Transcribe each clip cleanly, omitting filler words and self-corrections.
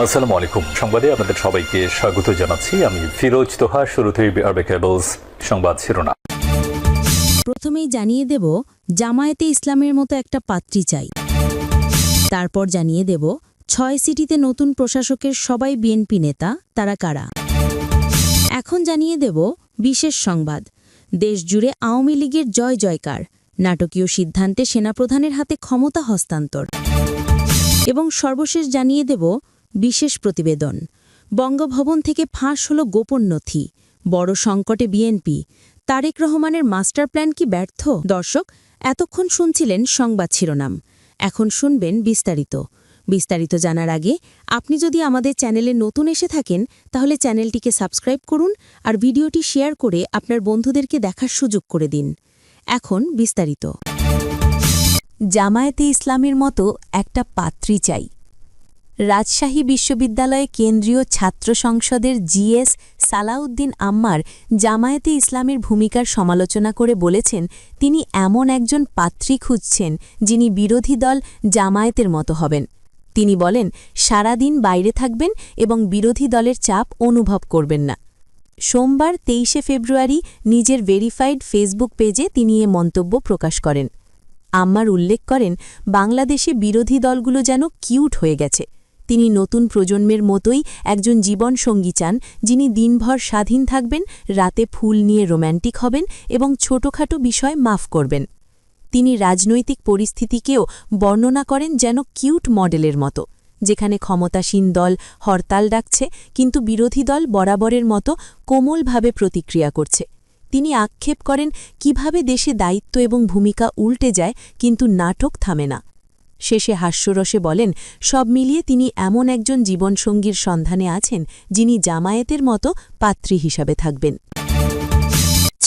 আসসালামু আলাইকুম। সংবাদে আপনাদের সবাইকে স্বাগত জানাচ্ছি। আমি ফিরোজ তোহা। শুরুতেই আরবে কেবলস সংবাদ শিরোনাম। প্রথমেই জানিয়ে দেব জামায়াতে ইসলামের মতো একটা পাত্রী চাই। তারপর জানিয়ে দেব ৬ সিটিতে নতুন প্রশাসকের সবাই বিএনপি নেতা, তারা কারা। এখন জানিয়ে দেব বিশেষ সংবাদ, দেশজুড়ে আওয়ামী লীগের জয় জয়কার, নাটকীয় সিদ্ধান্তে সেনাপ্রধানের হাতে ক্ষমতা হস্তান্তর। এবং সর্বশেষ জানিয়ে দেব বিশেষ প্রতিবেদন, বঙ্গভবন থেকে ফাঁস হল গোপন নথি, বড় সংকটে বিএনপি, তারেক রহমানের মাস্টার প্ল্যান কি ব্যর্থ। দর্শক, এতক্ষণ শুনছিলেন সংবাদ শিরোনাম, এখন শুনবেন বিস্তারিত জানার আগে আপনি যদি আমাদের চ্যানেলে নতুন এসে থাকেন তাহলে চ্যানেলটিকে সাবস্ক্রাইব করুন আর ভিডিওটি শেয়ার করে আপনার বন্ধুদেরকে দেখার সুযোগ করে দিন। এখন বিস্তারিত। জামায়াতে ইসলামের মতো একটা পাত্রী চাই। রাজশাহী বিশ্ববিদ্যালয়ে কেন্দ্রীয় ছাত্র সংসদের জিএস সালাউদ্দিন আম্মার জামায়াতে ইসলামের ভূমিকার সমালোচনা করে বলেছেন, তিনি এমন একজন পাত্রী খুঁজছেন যিনি বিরোধী দল জামায়াতের মতো হবেন। তিনি বলেন, সারাদিন বাইরে থাকবেন এবং বিরোধী দলের চাপ অনুভব করবেন না। সোমবার ২৩ ফেব্রুয়ারি নিজের ভেরিফাইড ফেসবুক পেজে তিনি এ মন্তব্য প্রকাশ করেন। আম্মার উল্লেখ করেন, বাংলাদেশে বিরোধী দলগুলো যেন কিউট হয়ে গেছে। তিনি নতুন প্রজন্মের মতোই একজন জীবনসঙ্গী চান, যিনি দিনভর স্বাধীন থাকবেন, রাতে ফুল নিয়ে রোম্যান্টিক হবেন এবং ছোটখাটো বিষয় মাফ করবেন। তিনি রাজনৈতিক পরিস্থিতিকেও বর্ণনা করেন যেন কিউট মডেলের মতো, যেখানে ক্ষমতাসীন দল হরতাল ডাকছে কিন্তু বিরোধী দল বরাবরের মতো কোমলভাবে প্রতিক্রিয়া করছে। তিনি আক্ষেপ করেন কিভাবে দেশে দায়িত্ব এবং ভূমিকা উল্টে যায় কিন্তু নাটক থামে না। শেষে হাস্যরসে বলেন, সব মিলিয়ে তিনি এমন একজন জীবনসঙ্গীর সন্ধানে আছেন যিনি জামায়াতের মতো পাত্রী হিসাবে থাকবেন।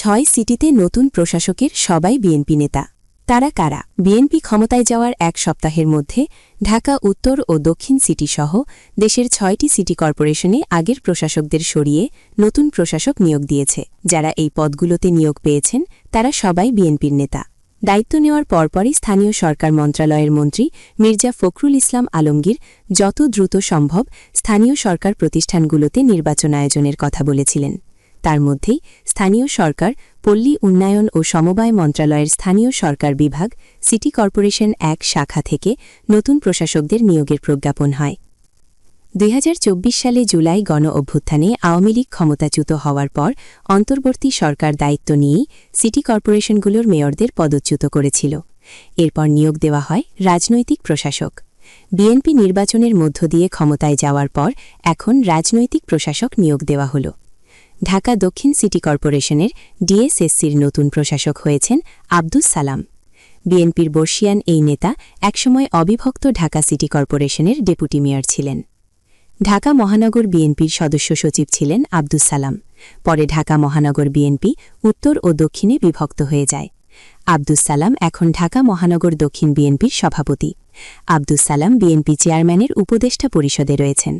৬ সিটিতে নতুন প্রশাসকের সবাই বিএনপি নেতা, তারা কারা। বিএনপি ক্ষমতায় যাওয়ার এক সপ্তাহের মধ্যে ঢাকা উত্তর ও দক্ষিণ সিটিসহ দেশের ৬টি সিটি কর্পোরেশনে আগের প্রশাসকদের সরিয়ে নতুন প্রশাসক নিয়োগ দিয়েছে। যারা এই পদগুলোতে নিয়োগ পেয়েছেন তারা সবাই বিএনপির নেতা। দায়িত্ব নেওয়ার পরপরই স্থানীয় সরকার মন্ত্রণালয়ের মন্ত্রী মির্জা ফখরুল ইসলাম আলমগীর যত দ্রুত সম্ভব স্থানীয় সরকার প্রতিষ্ঠানগুলোতে নির্বাচন আয়োজনের কথা বলেছিলেন। তার মধ্যেই স্থানীয় সরকার, পল্লী উন্নয়ন ও সমবায় মন্ত্রণালয়ের স্থানীয় সরকার বিভাগ সিটি কর্পোরেশন ১ শাখা থেকে নতুন প্রশাসকদের নিয়োগের প্রজ্ঞাপন হয়। ২০২৪ সালে জুলাই গণ অভ্যুত্থানে আওয়ামী লীগ ক্ষমতাচ্যুত হওয়ার পর অন্তর্বর্তী সরকার দায়িত্ব নিয়েই সিটি কর্পোরেশনগুলোর মেয়রদের পদচ্যুত করেছিল। এরপর নিয়োগ দেওয়া হয় রাজনৈতিক প্রশাসক। বিএনপি নির্বাচনের মধ্য দিয়ে ক্ষমতায় যাওয়ার পর এখন রাজনৈতিক প্রশাসক নিয়োগ দেওয়া হল। ঢাকা দক্ষিণ সিটি কর্পোরেশনের ডিএসএসসির নতুন প্রশাসক হয়েছেন আব্দুস সালাম। বিএনপির বর্ষিয়ান এই নেতা একসময় অবিভক্ত ঢাকা সিটি কর্পোরেশনের ডেপুটি মেয়র ছিলেন। ঢাকা মহানগর বিএনপির সদস্য সচিব ছিলেন আব্দুস সালাম। পরে ঢাকা মহানগর বিএনপি উত্তর ও দক্ষিণে বিভক্ত হয়ে যায়। আব্দুস সালাম এখন ঢাকা মহানগর দক্ষিণ বিএনপির সভাপতি। আব্দুস সালাম বিএনপি চেয়ারম্যানের উপদেষ্টা পরিষদে রয়েছেন।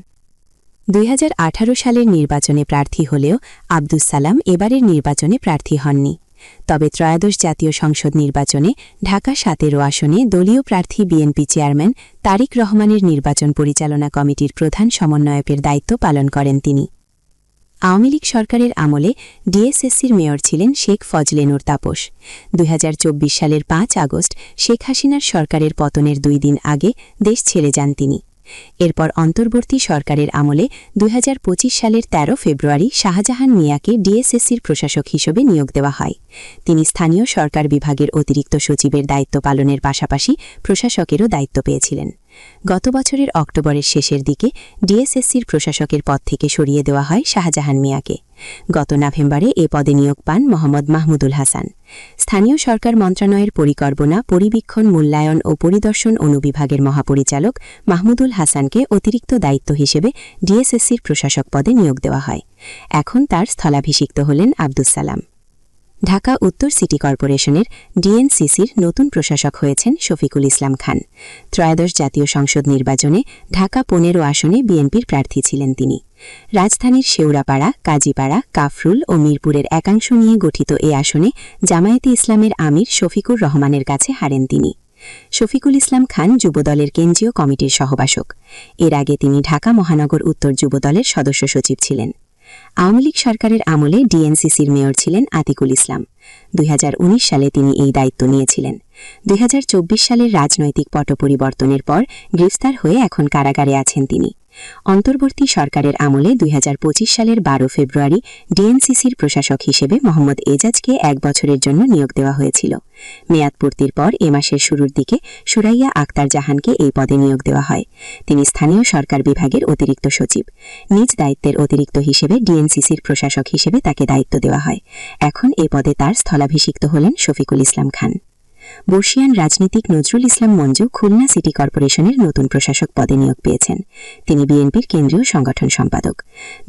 ২০১৮ সালের নির্বাচনে প্রার্থী হলেও আব্দুস সালাম এবারের নির্বাচনে প্রার্থী হননি। তবে ত্রয়োদশ জাতীয় সংসদ নির্বাচনে ঢাকা ১৭ আসনে দলীয় প্রার্থী বিএনপি চেয়ারম্যান তারেক রহমানের নির্বাচন পরিচালনা কমিটির প্রধান সমন্বয়কের দায়িত্ব পালন করেন তিনি। আওয়ামী লীগ সরকারের আমলে ডিএসএসসির মেয়র ছিলেন শেখ ফজলে নূর তাপস। ২০২৪ সালের ৫ আগস্ট শেখ হাসিনার সরকারের পতনের ২ দিন আগে দেশ ছেড়ে যান তিনি। এরপর অন্তর্বর্তী সরকারের আমলে ২০২৫ সালের ১৩ ফেব্রুয়ারি শাহজাহান মিয়াকে ডিএসএসসির প্রশাসক হিসেবে নিয়োগ দেওয়া হয়। তিনি স্থানীয় সরকার বিভাগের অতিরিক্ত সচিবের দায়িত্ব পালনের পাশাপাশি প্রশাসকেরও দায়িত্ব পেয়েছিলেন। গত বছরের অক্টোবরের শেষের দিকে ডিএসএসসির প্রশাসকের পদ থেকে সরিয়ে দেওয়া হয় শাহজাহান মিয়াকে। গত নভেম্বরে এ পদে নিয়োগ পান মোহাম্মদ মাহমুদুল হাসান। স্থানীয় সরকার মন্ত্রণালয়ের পরিকল্পনা, পরিবীক্ষণ, মূল্যায়ন ও পরিদর্শন অনুবিভাগের মহাপরিচালক মাহমুদুল হাসানকে অতিরিক্ত দায়িত্ব হিসেবে ডিএসএসসির প্রশাসক পদে নিয়োগ দেওয়া হয়। এখন তার স্থলাভিষিক্ত হলেন আব্দুস সালাম। ঢাকা উত্তর সিটি কর্পোরেশনের ডিএনসিসির নতুন প্রশাসক হয়েছেন শফিকুল ইসলাম খান। ত্রয়োদশ জাতীয় সংসদ নির্বাচনে ঢাকা ১৫ আসনে বিএনপির প্রার্থী ছিলেন তিনি। রাজধানীর শেওড়াপাড়া, কাজীপাড়া, কাফরুল ও মিরপুরের একাংশ নিয়ে গঠিত এ আসনে জামায়াতে ইসলামের আমির শফিকুর রহমানের কাছে হারেন তিনি। শফিকুল ইসলাম খান যুবদলের কেন্দ্রীয় কমিটির সহবাসক। এর আগে তিনি ঢাকা মহানগর উত্তর যুবদলের সদস্য সচিব ছিলেন। আওয়ামী লীগ সরকারের আমলে ডিএনসিসির মেয়র ছিলেন আতিকুল ইসলাম। 2019 সালে তিনি এই দায়িত্ব নিয়েছিলেন। 2024 সালের রাজনৈতিক পট পরিবর্তনের পর গ্রেফতার হয়ে এখন কারাগারে আছেন তিনি। অন্তর্বর্তী সরকারের আমলে 2025 সালের 12 ফেব্রুয়ারি ডিএনসিসির প্রশাসক হিসেবে মোহাম্মদ এজাজকে 1 বছরের জন্য নিয়োগ দেওয়া হয়েছিল। মেয়াদ পূর্তির পর এ মাসের শুরুর দিকে সুরাইয়া আক্তার জাহানকে এই পদে নিয়োগ দেওয়া হয়। তিনি স্থানীয় সরকার বিভাগের অতিরিক্ত সচিব। নিজ দায়িত্বের অতিরিক্ত হিসেবে ডিএনসিসির প্রশাসক হিসেবে তাকে দায়িত্ব দেওয়া হয়। এখন এই পদে তার স্থলাভিষিক্ত হলেন শফিকুল ইসলাম খান। বর্ষিয়ান রাজনীতিক নজরুল ইসলাম মঞ্জু খুলনা সিটি কর্পোরেশনের নতুন প্রশাসক পদে নিয়োগ পেয়েছেন। তিনি বিএনপির কেন্দ্রীয় সংগঠন সম্পাদক।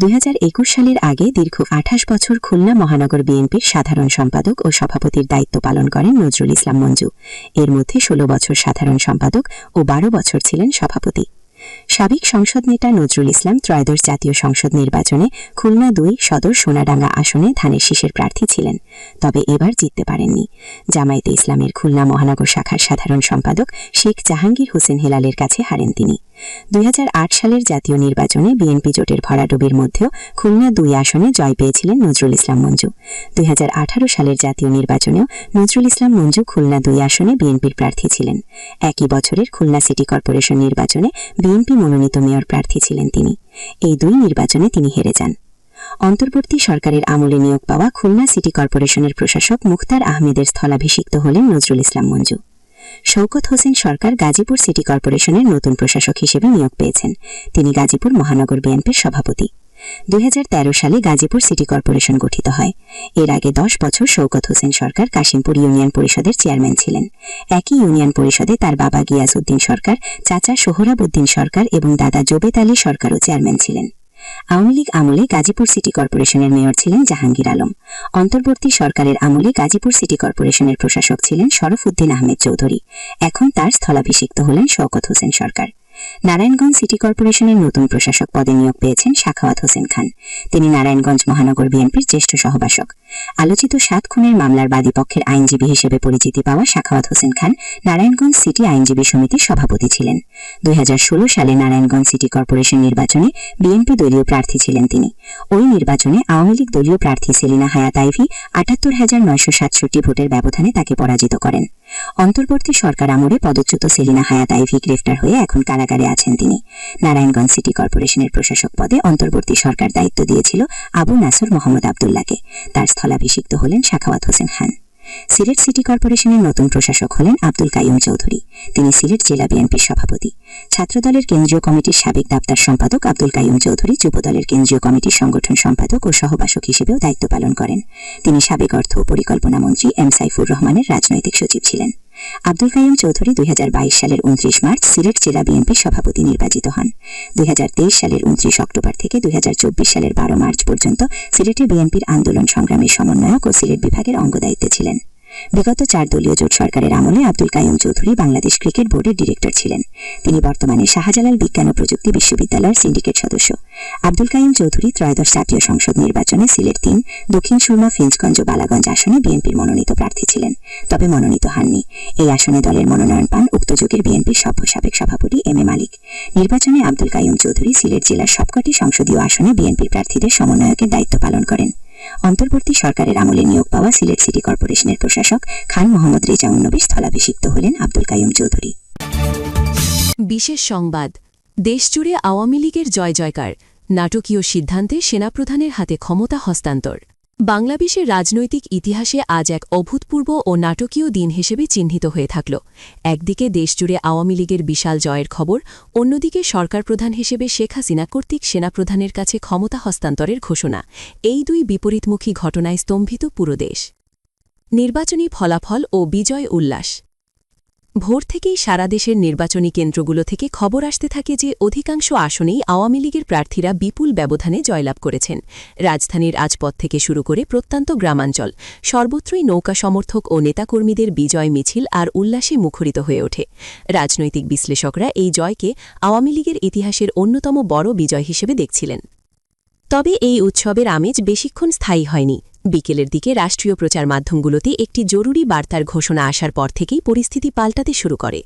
2021 সালের আগে দীর্ঘ 28 বছর খুলনা মহানগর বিএনপির সাধারণ সম্পাদক ও সভাপতির দায়িত্ব পালন করেন নজরুল ইসলাম মঞ্জু। এর মধ্যে 16 বছর সাধারণ সম্পাদক ও 12 বছর ছিলেন সভাপতি। সাবেক সংসদ নেতা নজরুল ইসলাম ত্রয়োদশ জাতীয় সংসদ নির্বাচনে খুলনা 2 সদর সোনাডাঙ্গা আসনে ধানের শীষের প্রার্থী ছিলেন, তবে এবার জিততে পারেননি। জামায়াতে ইসলামের খুলনা মহানগর শাখার সাধারণ সম্পাদক শেখ জাহাঙ্গীর হোসেন হেলালের কাছে হারেন তিনি। 2008 সালের জাতীয় নির্বাচনে বিএনপি জোটের ভরাডুবির মধ্যেও খুলনা 2 আসনে জয় পেয়েছিলেন নজরুল ইসলাম মঞ্জু। 2018 সালের জাতীয় নির্বাচনেও নজরুল ইসলাম মঞ্জু খুলনা 2 আসনে বিএনপির প্রার্থী ছিলেন। একই বছরের খুলনা সিটি কর্পোরেশন নির্বাচনে বিএনপি মনোনীত মেয়র প্রার্থী ছিলেন তিনি। এই 2 নির্বাচনে তিনি হেরে যান। অন্তর্বর্তী সরকারের আমলে নিয়োগ পাওয়া খুলনা সিটি কর্পোরেশনের প্রশাসক মুখতার আহমেদের স্থলাভিষিক্ত হলেন নজরুল ইসলাম মঞ্জু। শওকত হোসেন সরকার গাজীপুর সিটি কর্পোরেশনের নতুন প্রশাসক হিসেবে নিয়োগ পেয়েছেন। তিনি গাজীপুর মহানগর বিএনপির সভাপতি। 2013 সালে গাজীপুর সিটি কর্পোরেশন গঠিত হয়। এর আগে 10 বছর শওকত হোসেন সরকার কাশিমপুর ইউনিয়ন পরিষদের চেয়ারম্যান ছিলেন। একই ইউনিয়ন পরিষদে তার বাবা গিয়াসউদ্দিন সরকার, চাচা সোহরাবউদ্দিন সরকার এবং দাদা জোবেত আলী সরকারও চেয়ারম্যান ছিলেন। আওয়ামী লীগ আমলে গাজীপুর সিটি কর্পোরেশনের মেয়র ছিলেন জাহাঙ্গীর আলম। অন্তর্বর্তী সরকারের আমলে গাজীপুর সিটি কর্পোরেশনের প্রশাসক ছিলেন শরফ উদ্দিন আহমেদ চৌধুরী। এখন তার স্থলাভিষিক্ত হলেন শওকত হোসেন সরকার। নারায়ণগঞ্জ সিটি কর্পোরেশনের নতুন প্রশাসক পদে নিয়োগ পেয়েছেন সাখাওয়াত হোসেন খান। তিনি নারায়ণগঞ্জ মহানগর বিএনপির জ্যেষ্ঠ সহবাসক। আলোচিত 7 খুনের মামলার বাদীপক্ষের আইনজীবী হিসেবে পরিচিতি পাওয়া সাখাওয়াত হোসেন খান নারায়ণগঞ্জ সিটি আইনজীবী সমিতির সভাপতি ছিলেন। 2016 সালে নারায়ণগঞ্জ সিটি কর্পোরেশন নির্বাচনে বিএনপি দলীয় প্রার্থী ছিলেন তিনি। ওই নির্বাচনে আওয়ামী লীগ দলীয় প্রার্থী সেলিনা হায়াত আইভি ৭৮,৯৬৭ ভোটের ব্যবধানে তাকে পরাজিত করেন। অন্তর্বর্তী সরকার আমলে পদচ্যুত সেলিনা হায়াত আইভি গ্রেফতার হয়ে এখন কারাগারে আছেন তিনি। নারায়ণগঞ্জ সিটি কর্পোরেশনের প্রশাসক পদে অন্তর্বর্তী সরকার দায়িত্ব দিয়েছিল আবু নাসর মোহাম্মদ আবদুল্লাহকে। তার স্থলাভিষিক্ত হলেন সাখাওয়াত হোসেন খান। সিলেট সিটি কর্পোরেশনের নতুন প্রশাসক হলেন আব্দুল কাইয়ুম চৌধুরী। তিনি সিলেট জেলা বিএনপির সভাপতি। ছাত্রদলের কেন্দ্রীয় কমিটির সাবেক দপ্তর সম্পাদক আব্দুল কাইয়ুম চৌধুরী যুবদলের কেন্দ্রীয় কমিটির সংগঠন সম্পাদক ও সহবাসক হিসেবেও দায়িত্ব পালন করেন। তিনি সাবেক অর্থ ও পরিকল্পনা মন্ত্রী এম সাইফুর রহমানের রাজনৈতিক সচিব ছিলেন। আব্দুল কাইয়ুম চৌধুরী 2022 সালের 29 মার্চ সিলেট জেলা বিএনপির সভাপতি নির্বাচিত হন। 2023 সালের 29 অক্টোবর থেকে 2024 সালের 12 মার্চ পর্যন্ত সিলেটে বিএনপির আন্দোলন সংগ্রামের সমন্বয়ক ও সিলেট বিভাগের অঙ্গদায়িত্বে ছিলেন। বিগত 4 দলীয় জোট সরকারের আমলে আব্দুল কাইয়ুম চৌধুরী বাংলাদেশ ক্রিকেট বোর্ডের ডিরেক্টর ছিলেন। তিনি বর্তমানে শাহজালাল বিজ্ঞান ও প্রযুক্তি বিশ্ববিদ্যালয়ের সিন্ডিকেট সদস্য। আব্দুল কাইয়ুম চৌধুরী ত্রয়োদশ জাতীয় সংসদ নির্বাচনে সিলেট 3, দক্ষিণ সুরমা, ফিঞ্চগঞ্জ ও বালাগঞ্জ আসনে বিএনপির মনোনীত প্রার্থী ছিলেন, তবে মনোনীত হননি। এই আসনে দলের মনোনয়ন পান উক্ত যুগের বিএনপির সভ্য সাবেক সভাপতি এম এ মালিক। নির্বাচনে আব্দুল কাইয়ুম চৌধুরী সিলেট জেলার সবকটি সংসদীয় আসনে বিএনপির প্রার্থীদের সমন্বয়কের দায়িত্ব পালন করেন। অন্তর্বর্তী সরকারের আমলে নিয়োগ পাওয়া সিলেট সিটি কর্পোরেশনের প্রশাসক খান মোহাম্মদ রেজাউন নবী স্থলাভিষিক্ত হলেন আব্দুল কাইয়ুম চৌধুরী। বিশেষ সংবাদ। দেশজুড়ে আওয়ামী লীগের জয় জয়কার। নাটকীয় সিদ্ধান্তে সেনাপ্রধানের হাতে ক্ষমতা হস্তান্তর। বাংলাদেশের রাজনৈতিক ইতিহাসে আজ এক অভূতপূর্ব ও নাটকীয় দিন হিসেবে চিহ্নিত হয়ে থাকল। একদিকে দেশজুড়ে আওয়ামী লীগের বিশাল জয়ের খবর, অন্যদিকে সরকার প্রধান হিসেবে শেখ হাসিনা কর্তৃক সেনাপ্রধানের কাছে ক্ষমতা হস্তান্তরের ঘোষণা। এই 2 বিপরীতমুখী ঘটনায় স্তম্ভিত পুরো দেশ। নির্বাচনী ফলাফল ও বিজয় উল্লাস। ভোর থেকেই সারা দেশের নির্বাচনী কেন্দ্রগুলো থেকে খবর আসতে থাকে যে অধিকাংশ আসনেই আওয়ামী লীগের প্রার্থীরা বিপুল ব্যবধানে জয়লাভ করেছেন। রাজধানীর রাজপথ থেকে শুরু করে প্রত্যন্ত গ্রামাঞ্চল সর্বত্রই নৌকা সমর্থক ও নেতাকর্মীদের বিজয় মিছিল আর উল্লাসে মুখরিত হয়ে ওঠে। রাজনৈতিক বিশ্লেষকরা এই জয়কে আওয়ামী লীগের ইতিহাসের অন্যতম বড় বিজয় হিসেবে দেখছিলেন। তবে এই উৎসবের আমেজ বেশিক্ষণ স্থায়ী হয়নি। বিকেলের দিকে রাষ্ট্রীয় প্রচার মাধ্যমগুলোতে একটি জরুরি বার্তার ঘোষণা আসার পর থেকেই পরিস্থিতি পাল্টাতে শুরু করে।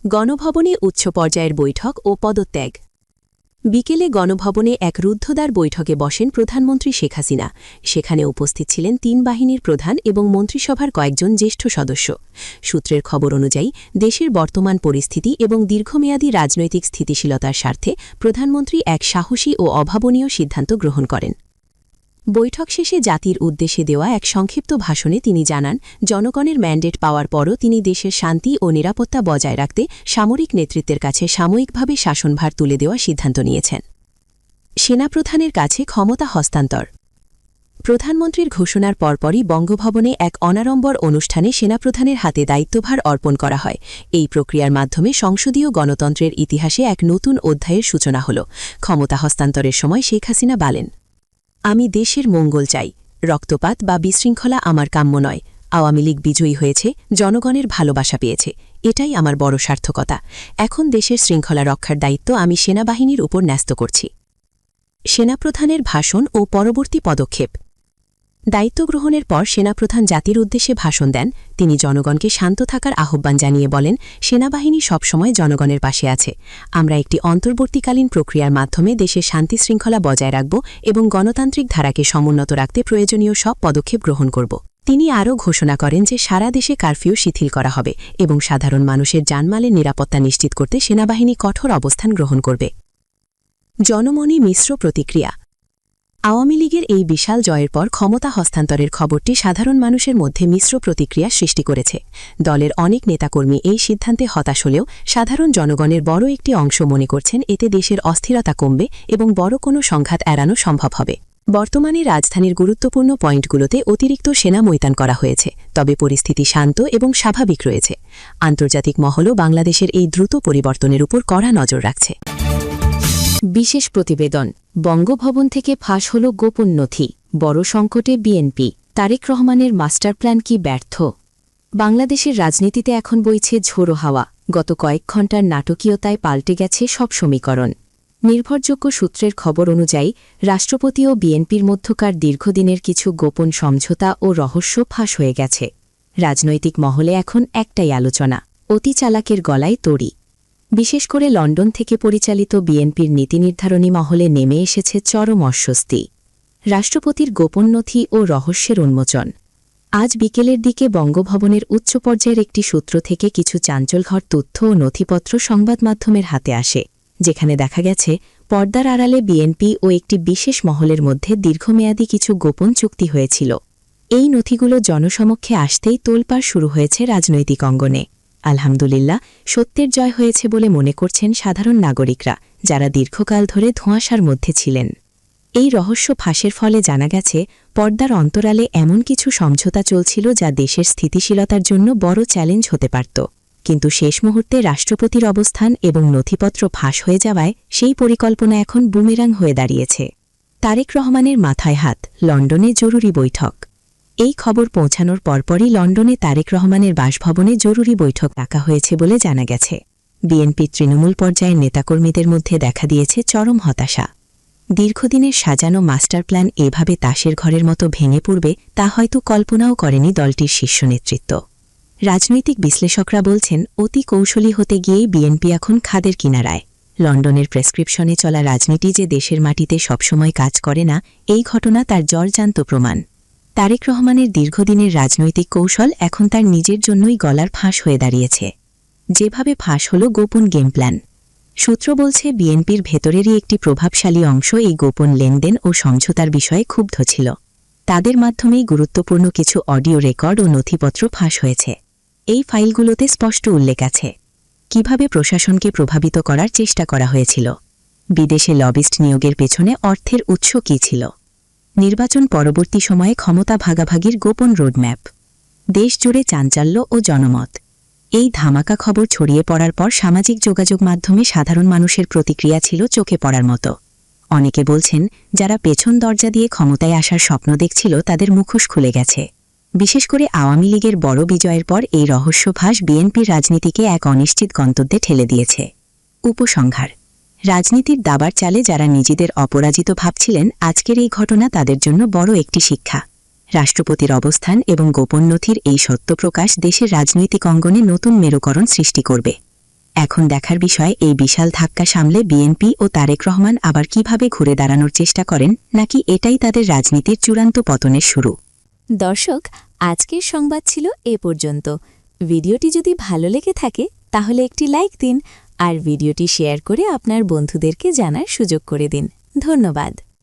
গণভবনে উচ্চ পর্যায়ের বৈঠক ও পদত্যাগ। বিকেলে গণভবনে এক রুদ্ধদ্বার বৈঠকে বসেন প্রধানমন্ত্রী শেখ হাসিনা। সেখানে উপস্থিত ছিলেন ৩ বাহিনীর প্রধান এবং মন্ত্রিসভার কয়েকজন জ্যেষ্ঠ সদস্য। সূত্রের খবর অনুযায়ী দেশের বর্তমান পরিস্থিতি এবং দীর্ঘমেয়াদী রাজনৈতিক স্থিতিশীলতার স্বার্থে প্রধানমন্ত্রী এক সাহসী ও অভাবনীয় সিদ্ধান্ত গ্রহণ করেন। বৈঠক শেষে জাতির উদ্দেশ্যে দেওয়া এক সংক্ষিপ্ত ভাষণে তিনি জানান, জনগণের ম্যান্ডেট পাওয়ার পরও তিনি দেশের শান্তি ও নিরাপত্তা বজায় রাখতে সামরিক নেতৃত্বের কাছে সাময়িকভাবে শাসনভার তুলে দেওয়ার সিদ্ধান্ত নিয়েছেন। সেনাপ্রধানের কাছে ক্ষমতা হস্তান্তর। প্রধানমন্ত্রীর ঘোষণার পরপরই বঙ্গভবনে এক অনাড়ম্বর অনুষ্ঠানে সেনাপ্রধানের হাতে দায়িত্বভার অর্পণ করা হয়। এই প্রক্রিয়ার মাধ্যমে সংসদীয় গণতন্ত্রের ইতিহাসে এক নতুন অধ্যায়ের সূচনা হল। ক্ষমতা হস্তান্তরের সময় শেখ হাসিনা বলেন, আমি দেশের মঙ্গল চাই, রক্তপাত বা বিশৃঙ্খলা আমার কাম্য নয়। আওয়ামী লীগ বিজয়ী হয়েছে, জনগণের ভালোবাসা পেয়েছে, এটাই আমার বড় সার্থকতা। এখন দেশের শৃঙ্খলা রক্ষার দায়িত্ব আমি সেনাবাহিনীর উপর ন্যস্ত করছি। সেনাপ্রধানের ভাষণ ও পরবর্তী পদক্ষেপ। দায়িত্ব গ্রহণের পর সেনাপ্রধান জাতির উদ্দেশ্যে ভাষণ দেন। তিনি জনগণকে শান্ত থাকার আহ্বান জানিয়ে বলেন, সেনাবাহিনী সবসময় জনগণের পাশে আছে। আমরা একটি অন্তর্বর্তীকালীন প্রক্রিয়ার মাধ্যমে দেশের শান্তি শৃঙ্খলা বজায় রাখব এবং গণতান্ত্রিক ধারাকে সমুন্নত রাখতে প্রয়োজনীয় সব পদক্ষেপ গ্রহণ করব। তিনি আরও ঘোষণা করেন যে সারা দেশে কারফিউ শিথিল করা হবে এবং সাধারণ মানুষের জানমালের নিরাপত্তা নিশ্চিত করতে সেনাবাহিনী কঠোর অবস্থান গ্রহণ করবে। জনমনে মিশ্র প্রতিক্রিয়া। আওয়ামী লীগের এই বিশাল জয়ের পর ক্ষমতা হস্তান্তরের খবরটি সাধারণ মানুষের মধ্যে মিশ্র প্রতিক্রিয়া সৃষ্টি করেছে। দলের অনেক নেতাকর্মী এই সিদ্ধান্তে হতাশ হলেও সাধারণ জনগণের বড় একটি অংশ মনে করছেন এতে দেশের অস্থিরতা কমবে এবং বড় কোনো সংঘাত এড়ানো সম্ভব হবে। বর্তমানে রাজধানীর গুরুত্বপূর্ণ পয়েন্টগুলোতে অতিরিক্ত সেনা মোতায়েন করা হয়েছে, তবে পরিস্থিতি শান্ত এবং স্বাভাবিক রয়েছে। আন্তর্জাতিক মহলও বাংলাদেশের এই দ্রুত পরিবর্তনের উপর কড়া নজর রাখছে। বিশেষ প্রতিবেদন। বঙ্গভবন থেকে ফাঁস হল গোপন নথি, বড় সংকটে বিএনপি। তারেক রহমানের মাস্টার প্ল্যান কি ব্যর্থ? বাংলাদেশের রাজনীতিতে এখন বইছে ঝোড়ো হাওয়া। গত কয়েক ঘণ্টার নাটকীয়তায় পাল্টে গেছে সব সমীকরণ। নির্ভরযোগ্য সূত্রের খবর অনুযায়ী রাষ্ট্রপতি ও বিএনপির মধ্যকার দীর্ঘদিনের কিছু গোপন সমঝোতা ও রহস্য ফাঁস হয়ে গেছে। রাজনৈতিক মহলে এখন একটাই আলোচনা, অতি চালাকের গলায় তড়ি। বিশেষ করে লন্ডন থেকে পরিচালিত বিএনপির নীতি নির্ধারণী মহলে নেমে এসেছে চরম অস্বস্তি। রাষ্ট্রপতির গোপন নথি ও রহস্যের উন্মোচন। আজ বিকেলের দিকে বঙ্গভবনের উচ্চ পর্যায়ের একটি সূত্র থেকে কিছু চাঞ্চল্যকর তথ্য ও নথিপত্র সংবাদ মাধ্যমের হাতে আসে, যেখানে দেখা গেছে পর্দার আড়ালে বিএনপি ও একটি বিশেষ মহলের মধ্যে দীর্ঘমেয়াদী কিছু গোপন চুক্তি হয়েছিল। এই নথিগুলো জনসমক্ষে আসতেই তোলপাড় শুরু হয়েছে রাজনৈতিক অঙ্গনে। আলহামদুলিল্লাহ, সত্যের জয় হয়েছে বলে মনে করছেন সাধারণ নাগরিকরা, যারা দীর্ঘকাল ধরে ধোঁয়াশার মধ্যে ছিলেন। এই রহস্য ফাঁসের ফলে জানা গেছে পর্দার অন্তরালে এমন কিছু সমঝোতা চলছিল যা দেশের স্থিতিশীলতার জন্য বড় চ্যালেঞ্জ হতে পারত। কিন্তু শেষ মুহূর্তে রাষ্ট্রপতির অবস্থান এবং নথিপত্র ফাঁস হয়ে যাওয়ায় সেই পরিকল্পনা এখন বুমেরাং হয়ে দাঁড়িয়েছে। তারেক রহমানের মাথায় হাত, লন্ডনে জরুরি বৈঠক। এই খবর পৌঁছানোর পরপরই লন্ডনে তারেক রহমানের বাসভবনে জরুরি বৈঠক ডাকা হয়েছে বলে জানা গেছে। বিএনপির তৃণমূল পর্যায়ের নেতাকর্মীদের মধ্যে দেখা দিয়েছে চরম হতাশা। দীর্ঘদিনের সাজানো মাস্টার প্ল্যান এভাবে তাসের ঘরের মতো ভেঙে পড়বে তা হয়তো কল্পনাও করেনি দলটির শীর্ষ নেতৃত্ব। রাজনৈতিক বিশ্লেষকরা বলছেন, অতি কৌশলী হতে গিয়েই বিএনপি এখন খাদের কিনারায়। লন্ডনের প্রেসক্রিপশনে চলা রাজনীতি যে দেশের মাটিতে সবসময় কাজ করে না, এই ঘটনা তার জলজান্ত প্রমাণ। তারেক রহমানের দীর্ঘদিনের রাজনৈতিক কৌশল এখন তার নিজের জন্যই গলার ফাঁস হয়ে দাঁড়িয়েছে। যেভাবে ফাঁস হল গোপন গেম প্ল্যান। সূত্র বলছে বিএনপির ভেতরেরই একটি প্রভাবশালী অংশ এই গোপন লেনদেন ও সমঝোতার বিষয়ে ক্ষুব্ধ ছিল। তাদের মাধ্যমেই গুরুত্বপূর্ণ কিছু অডিও রেকর্ড ও নথিপত্র ফাঁস হয়েছে। এই ফাইলগুলোতে স্পষ্ট উল্লেখ আছে কিভাবে প্রশাসনকে প্রভাবিত করার চেষ্টা করা হয়েছিল, বিদেশে লবিস্ট নিয়োগের পেছনে অর্থের উৎস কী ছিল, নির্বাচন পরবর্তী সময়ে ক্ষমতা ভাগাভাগির গোপন রোডম্যাপ, দেশজুড়ে চাঞ্চল্য ও জনমত। এই ধামাকা খবর ছড়িয়ে পড়ার পর সামাজিক যোগাযোগ মাধ্যমে সাধারণ মানুষের প্রতিক্রিয়া ছিল চোখে পড়ার মতো। অনেকে বলছেন, যারা পেছন দরজা দিয়ে ক্ষমতায় আসার স্বপ্ন দেখছিল তাদের মুখোশ খুলে গেছে। বিশেষ করে আওয়ামী লীগের বড় বিজয়ের পর এই রহস্যভাস বিএনপির রাজনীতিকে এক অনিশ্চিত গন্তব্যে ঠেলে দিয়েছে। উপসংহার: রাজনীতির দাবার চালে যারা নিজেদের অপরাজিত ভাবছিলেন, আজকের এই ঘটনা তাদের জন্য বড় একটি শিক্ষা। রাষ্ট্রপতির অবস্থান এবং গোপন নথির এই সত্য প্রকাশ দেশের রাজনৈতিক অঙ্গনে নতুন মেরুকরণ সৃষ্টি করবে। এখন দেখার বিষয় এই বিশাল ধাক্কা সামলে বিএনপি ও তারেক রহমান আবার কিভাবে ঘুরে দাঁড়ানোর চেষ্টা করেন, নাকি এটাই তাদের রাজনীতির চূড়ান্ত পতনের শুরু। দর্শক, আজকের সংবাদ ছিল এ পর্যন্ত। ভিডিওটি যদি ভালো লেগে থাকে তাহলে একটি লাইক দিন আর ভিডিওটি শেয়ার করে আপনার বন্ধুদেরকে জানার সুযোগ করে দিন। ধন্যবাদ।